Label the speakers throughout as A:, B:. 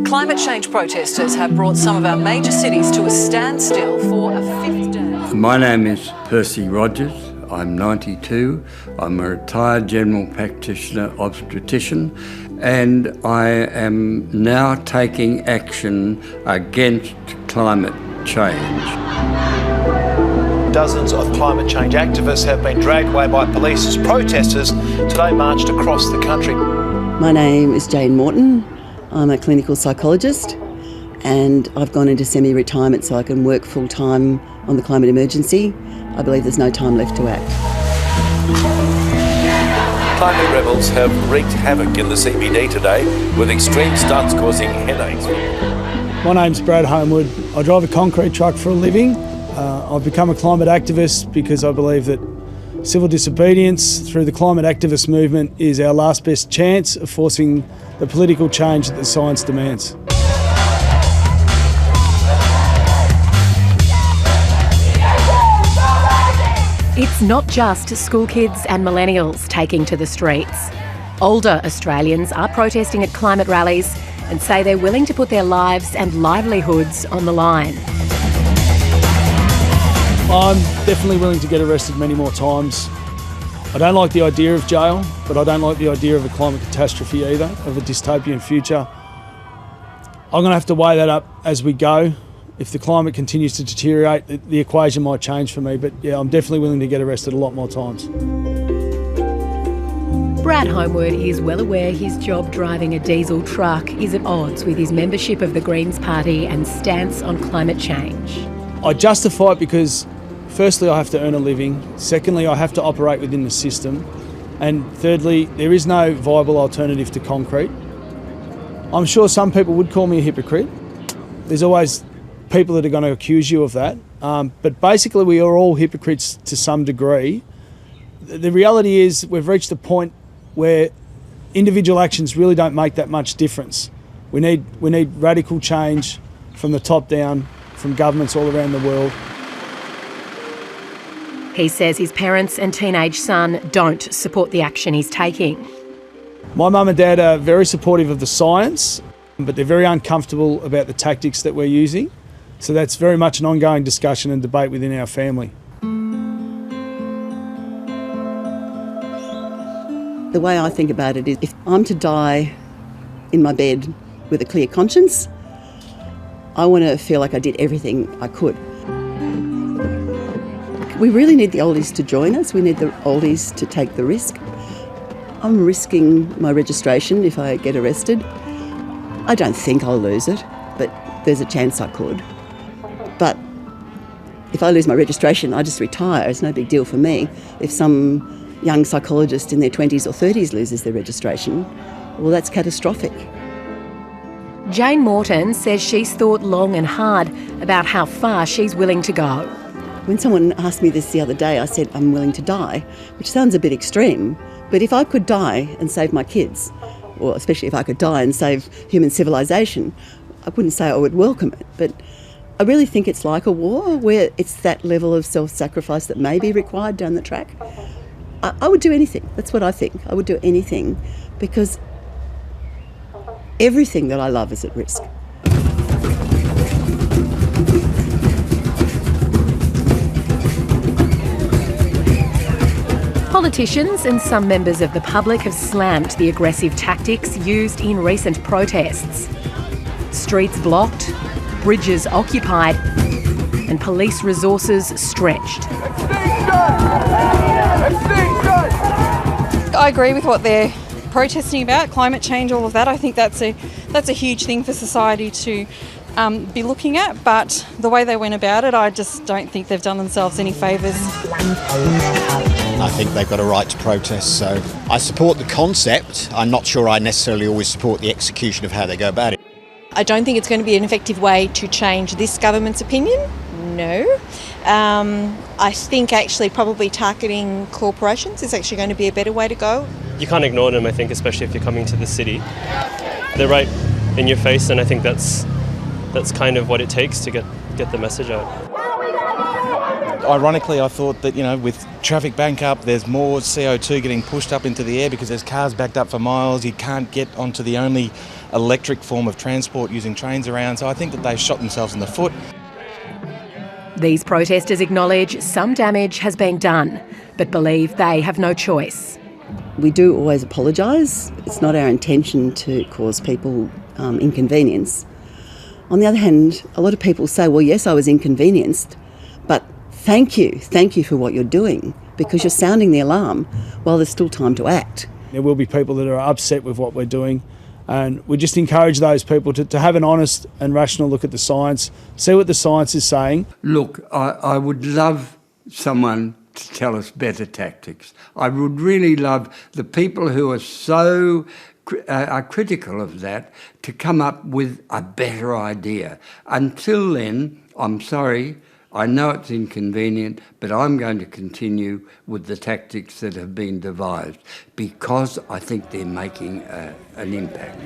A: Climate change protesters have brought some of our major cities to a standstill for a fifth day.
B: My name is Percy Rogers. I'm 92. I'm a retired general practitioner obstetrician, and I am now taking action against climate change.
C: Dozens of climate change activists have been dragged away by police as protesters today marched across the country.
D: My name is Jane Morton. I'm a clinical psychologist and I've gone into semi-retirement so I can work full-time on the climate emergency. I believe there's no time left to act.
E: Climate rebels have wreaked havoc in the CBD today with extreme stunts causing headaches.
F: My name's Brad Homewood. I drive a concrete truck for a living. I've become a climate activist because I believe that civil disobedience through the climate activist movement is our last best chance of forcing the political change that the science demands.
G: It's not just school kids and millennials taking to the streets. Older Australians are protesting at climate rallies and say they're willing to put their lives and livelihoods on the line.
F: I'm definitely willing to get arrested many more times. I don't like the idea of jail, but I don't like the idea of a climate catastrophe either, of a dystopian future. I'm going to have to weigh that up as we go. If the climate continues to deteriorate, the equation might change for me, but yeah, I'm definitely willing to get arrested a lot more times.
G: Brad Homewood is well aware his job driving a diesel truck is at odds with his membership of the Greens Party and stance on climate change.
F: I justify it because firstly, I have to earn a living. Secondly, I have to operate within the system. And thirdly, there is no viable alternative to concrete. I'm sure some people would call me a hypocrite. There's always people that are going to accuse you of that. But basically, we are all hypocrites to some degree. The reality is we've reached a point where individual actions really don't make that much difference. We need radical change from the top down, from governments all around the world.
G: He says his parents and teenage son don't support the action he's taking.
F: My mum and dad are very supportive of the science, but they're very uncomfortable about the tactics that we're using. So that's very much an ongoing discussion and debate within our family.
D: The way I think about it is if I'm to die in my bed with a clear conscience, I want to feel like I did everything I could. We really need the oldies to join us. We need the oldies to take the risk. I'm risking my registration if I get arrested. I don't think I'll lose it, but there's a chance I could. But if I lose my registration, I just retire. It's no big deal for me. If some young psychologist in their 20s or 30s loses their registration, well, that's catastrophic.
G: Jane Morton says she's thought long and hard about how far she's willing to go.
D: When someone asked me this the other day, I said I'm willing to die, which sounds a bit extreme, but if I could die and save my kids, or especially if I could die and save human civilization, I wouldn't say I would welcome it, but I really think it's like a war where it's that level of self-sacrifice that may be required down the track. I would do anything. That's what I think. I would do anything because everything that I love is at risk.
G: Politicians and some members of the public have slammed the aggressive tactics used in recent protests. Streets blocked, bridges occupied, and police resources stretched.
H: I agree with what they're protesting about, climate change, all of that. I think that's a huge thing for society to be looking at, but the way they went about it, I just don't think they've done themselves any favours.
I: I think they've got a right to protest, so I support the concept. I'm not sure I necessarily always support the execution of how they go about it.
H: I don't think it's going to be an effective way to change this government's opinion, no. I think actually probably targeting corporations is actually going to be a better way to go.
J: You can't ignore them, I think, especially if you're coming to the city. They're right in your face, and I think that's kind of what it takes to get the message out.
K: Ironically, I thought that, with traffic bank up, there's more CO2 getting pushed up into the air because there's cars backed up for miles. You can't get onto the only electric form of transport using trains around. So I think that they've shot themselves in the foot.
G: These protesters acknowledge some damage has been done, but believe they have no choice.
D: We do always apologise. It's not our intention to cause people inconvenience. On the other hand, a lot of people say, well, yes, I was inconvenienced, but thank you for what you're doing, because you're sounding the alarm while there's still time to act.
F: There will be people that are upset with what we're doing, and we just encourage those people to have an honest and rational look at the science, see what the science is saying.
B: Look, I would love someone to tell us better tactics. I would really love the people who are so are critical of that to come up with a better idea. Until then, I'm sorry, I know it's inconvenient, but I'm going to continue with the tactics that have been devised because I think they're making an impact.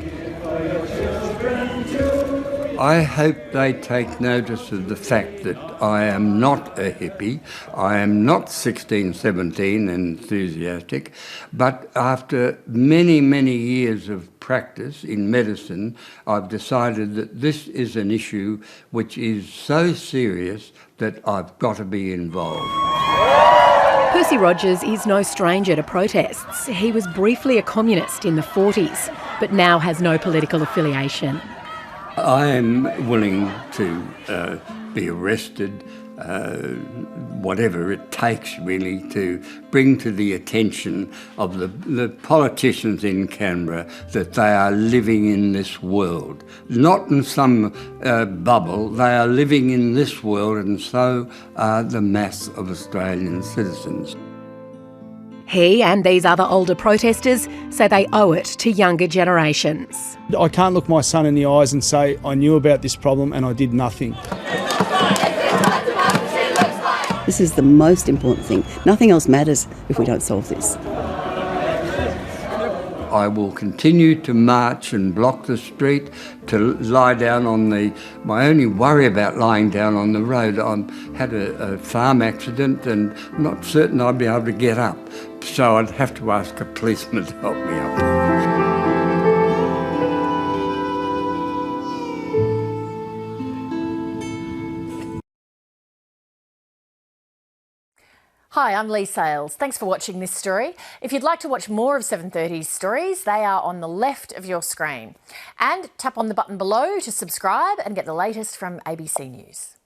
B: I hope they take notice of the fact that I am not a hippie, I am not 16, 17 and enthusiastic, but after many, many years of practice in medicine, I've decided that this is an issue which is so serious that I've got to be involved.
G: Percy Rogers is no stranger to protests. He was briefly a communist in the 40s, but now has no political affiliation.
B: I am willing to be arrested, whatever it takes really to bring to the attention of the politicians in Canberra that they are living in this world. Not in some bubble, they are living in this world, and so are the mass of Australian citizens.
G: He and these other older protesters say they owe it to younger generations.
F: I can't look my son in the eyes and say, I knew about this problem and I did nothing.
D: This is the most important thing. Nothing else matters if we don't solve this.
B: I will continue to march and block the street, to lie down on my only worry about lying down on the road, I had a farm accident and I'm not certain I'd be able to get up. So I'd have to ask a policeman to help me up.
L: Hi, I'm Lee Sales. Thanks for watching this story. If you'd like to watch more of 7:30's stories, they are on the left of your screen. And tap on the button below to subscribe and get the latest from ABC News.